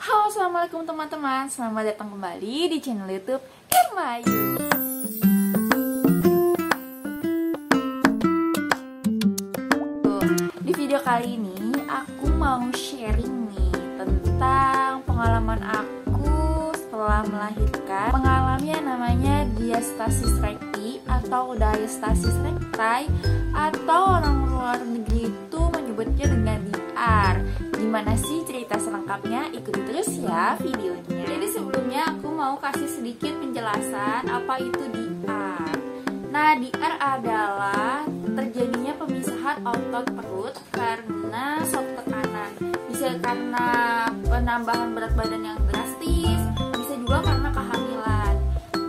Halo, assalamualaikum teman-teman. Selamat datang kembali di channel YouTube Irmayu. Di video kali ini aku mau sharing nih tentang pengalaman aku setelah melahirkan. Mengalami yang namanya diastasis recti atau diastasis recti, atau orang luar negeri itu menyebutnya dengan DR. Gimana sih cerita selengkapnya? Ikuti terus ya videonya. Jadi sebelumnya aku mau kasih sedikit penjelasan apa itu DR. Nah, DR adalah terjadinya pemisahan otot perut karena shock tekanan. Bisa karena penambahan berat badan yang drastis, bisa juga karena kehamilan.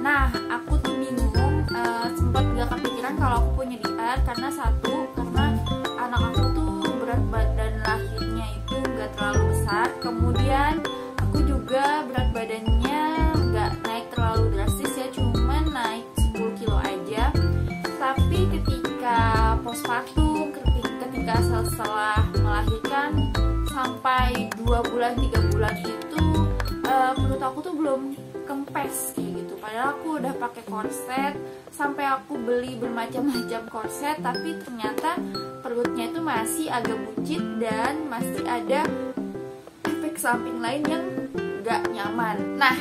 Nah, aku tuh bingung, sempat gak kepikiran kalau aku punya DR karena karena anak aku tuh berat badan lahirnya itu gak terlalu besar. Kemudian aku juga berat badannya gak naik terlalu drastis ya, cuman naik 10 kilo aja. Tapi ketika postpartum, ketika setelah melahirkan sampai 2 bulan 3 bulan itu perut aku tuh belum kempes kayak gitu. Padahal aku udah pakai korset, sampai aku beli bermacam-macam korset, tapi ternyata perutnya itu masih agak buncit dan masih ada efek samping lain yang gak nyaman. Nah,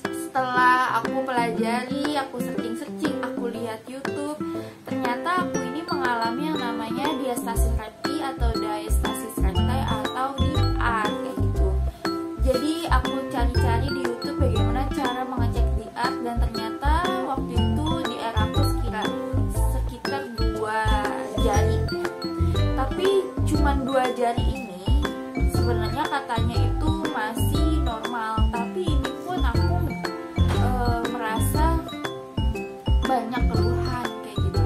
setelah aku pelajari, aku searching, aku lihat YouTube, ternyata aku ini mengalami yang namanya diastasis recti atau diastasis recti atau DR kayak gitu. Jadi aku cari-cari di YouTube bagaimana cara mengecek DR, dan ternyata waktu itu DR aku sekitar 2 jari ya. Tapi cuman 2 jari ini sebenarnya katanya itu masih normal, tapi ini pun aku merasa banyak keluhan kayak gitu.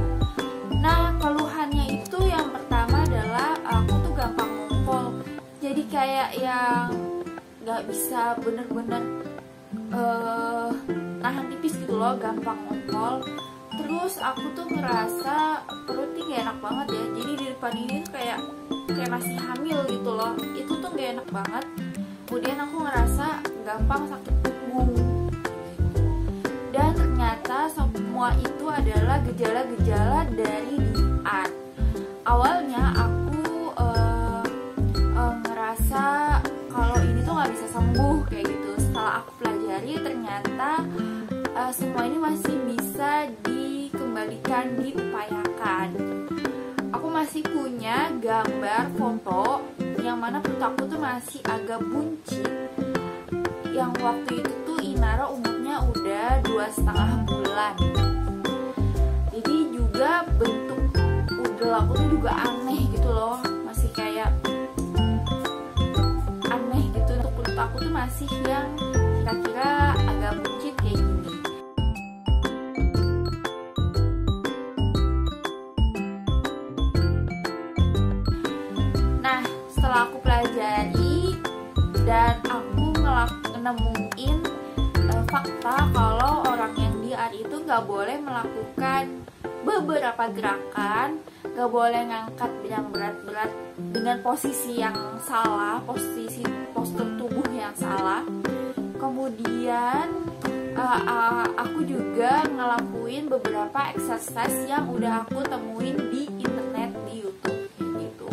Nah, keluhannya itu yang pertama adalah aku tuh gampang ngumpul. Jadi kayak yang gak bisa bener-bener nahan tipis gitu loh, gampang ngumpul. Terus aku tuh ngerasa perutnya gak enak banget ya. Jadi di depan ini tuh kayak masih hamil gitu loh. Itu tuh gak enak banget. Kemudian aku ngerasa gampang sakit punggung. Dan ternyata semua itu adalah gejala-gejala dari DR. Awalnya aku ngerasa kalau ini tuh gak bisa sembuh kayak gitu. Setelah aku pelajari, ternyata semua ini masih bisa dikembalikan, diupayakan. Aku masih punya gambar foto yang mana perut aku tuh masih agak buncit. Yang waktu itu tuh Inara umurnya udah 2,5 bulan. Jadi juga bentuk udel aku tuh juga aneh gitu loh, masih kayak aneh gitu. Untuk perut aku tuh masih yang kira-kira agak buncit kayak gini. Nah, setelah aku pelajari dan aku nemuin fakta kalau orang yang DR itu gak boleh melakukan beberapa gerakan, gak boleh ngangkat yang berat-berat dengan posisi yang salah, posisi postur tubuh yang salah. Kemudian aku juga ngelakuin beberapa exercise yang udah aku temuin di internet, di YouTube gitu.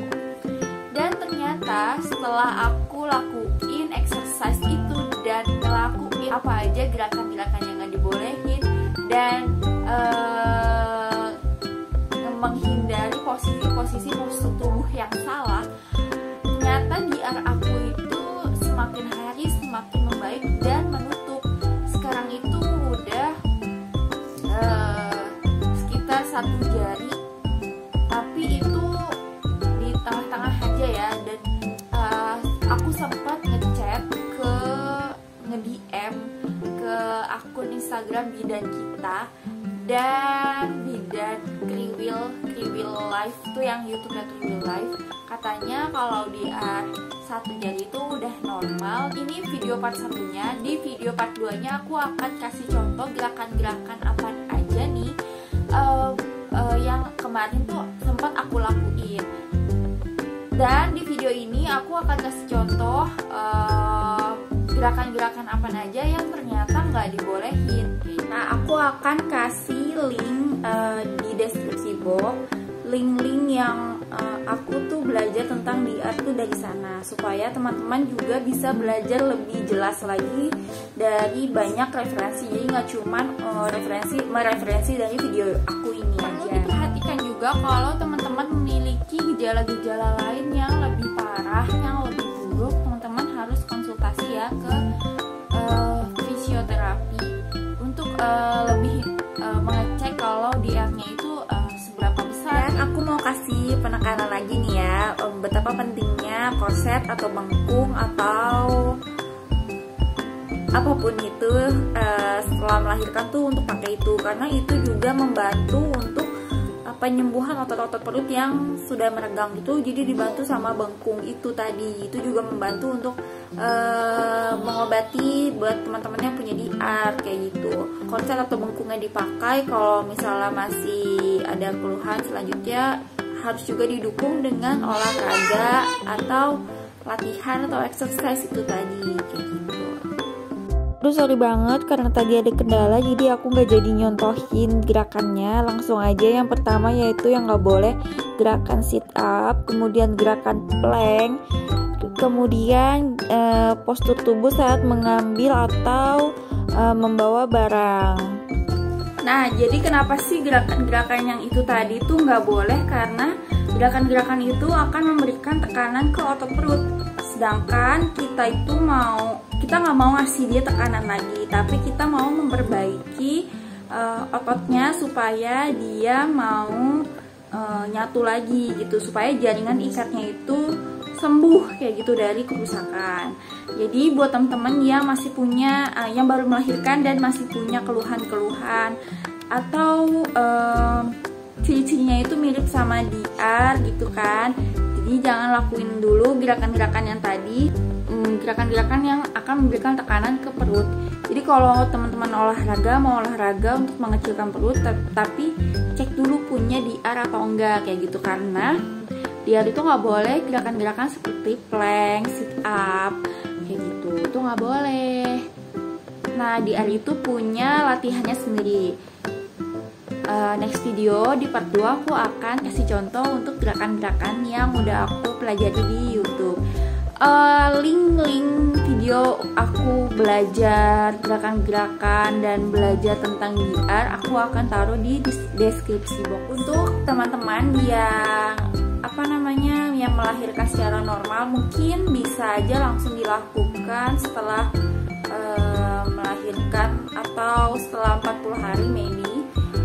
Dan ternyata setelah aku lakuin exercise itu dan ngelakuin apa aja gerakan-gerakan yang gak dibolehin dan menghindari posisi-posisi postur tubuh yang salah, ternyata DR aku itu semakin hari semakin membaik dan menutup. Sekarang itu udah sekitar 1 jari, tapi itu di tengah-tengah aja ya. Dan aku sempat ngechat nge-DM ke akun Instagram Bidan Kita dan Bidan Kriwil Life tuh, yang YouTube-nya Kriwil Life. Katanya kalau DR 1 jari itu udah normal. Ini video part 1-nya. Di video part 2-nya aku akan kasih contoh gerakan-gerakan apa aja nih yang kemarin tuh sempat aku lakuin. Dan di video ini aku akan kasih contoh gerakan-gerakan apa aja yang ternyata nggak dibolehin. Nah, aku akan kasih link di deskripsi box, link-link yang aku tuh belajar tentang DR tuh dari sana, supaya teman-teman juga bisa belajar lebih jelas lagi dari banyak referensi. Jadi nggak cuman mereferensi dari video aku ini aja. Perlu diperhatikan juga kalau teman-teman memiliki gejala-gejala lain yang lebih parah, yang lebih buruk, teman-teman harus konsultasi ya ke fisioterapi untuk lebih mengecek kalau DR-nya itu seberapa besar. Dan aku mau kasih penekanan lagi nih ya, betapa pentingnya korset atau bengkung atau apapun itu setelah melahirkan tuh untuk pakai itu, karena itu juga membantu untuk penyembuhan otot-otot perut yang sudah meregang gitu. Jadi dibantu sama bengkung itu tadi, itu juga membantu untuk mengobati buat teman-teman yang punya DR kayak gitu. Korset atau bengkungnya dipakai kalau misalnya masih ada keluhan, selanjutnya harus juga didukung dengan olahraga atau latihan atau exercise itu tadi kayak gitu. Aduh, sorry banget karena tadi ada kendala, jadi aku nggak jadi nyontohin gerakannya. Langsung aja yang pertama, yaitu yang nggak boleh gerakan sit up, kemudian gerakan plank, kemudian postur tubuh saat mengambil atau membawa barang. Nah, jadi kenapa sih gerakan-gerakan yang itu tadi tuh nggak boleh? Karena gerakan-gerakan itu akan memberikan tekanan ke otot perut. Sedangkan kita nggak mau ngasih dia tekanan lagi, tapi kita mau memperbaiki ototnya supaya dia mau nyatu lagi gitu, supaya jaringan ikatnya itu sembuh kayak gitu dari kerusakan. Jadi buat teman-teman yang masih punya yang baru melahirkan dan masih punya keluhan-keluhan atau ciri-cirinya itu mirip sama DR gitu kan, jadi jangan lakuin dulu gerakan-gerakan yang tadi, gerakan-gerakan yang akan memberikan tekanan ke perut. Jadi kalau teman-teman mau olahraga untuk mengecilkan perut, tapi cek dulu punya DR atau enggak kayak gitu, karena DR itu nggak boleh gerakan-gerakan seperti plank, sit up kayak gitu, itu nggak boleh. Nah, DR itu punya latihannya sendiri. Next video di part 2 aku akan kasih contoh untuk gerakan-gerakan yang udah aku pelajari di YouTube. Link-link video aku belajar gerakan-gerakan dan belajar tentang DR aku akan taruh di deskripsi box. Untuk teman-teman yang yang melahirkan secara normal, mungkin bisa aja langsung dilakukan setelah melahirkan atau setelah 40 hari maybe.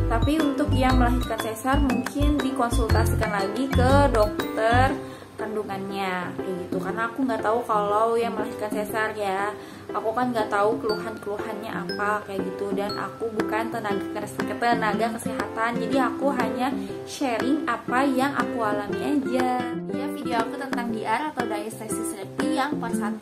Tapi untuk yang melahirkan sesar mungkin dikonsultasikan lagi ke dokter kandungannya kayak gitu, karena aku nggak tahu kalau yang melahirkan sesar ya, aku kan nggak tahu keluhannya apa kayak gitu, dan aku bukan tenaga kesehatan, jadi aku hanya sharing apa yang aku alami aja. Ya, video aku tentang DR atau diastasis recti yang part 1.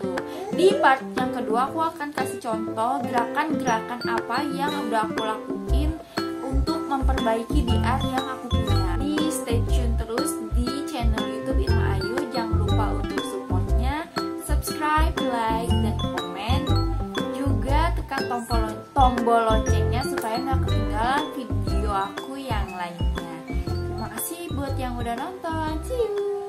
Di part yang kedua aku akan kasih contoh gerakan-gerakan apa yang udah aku lakuin untuk memperbaiki DR yang aku punya. Di stay tune terus di channel YouTube Irma Ayu. Jangan lupa untuk supportnya, subscribe, like, dan komen. Juga tekan tombol loncengnya supaya nggak ketinggalan video aku yang lainnya. Terima kasih buat yang udah nonton. See you.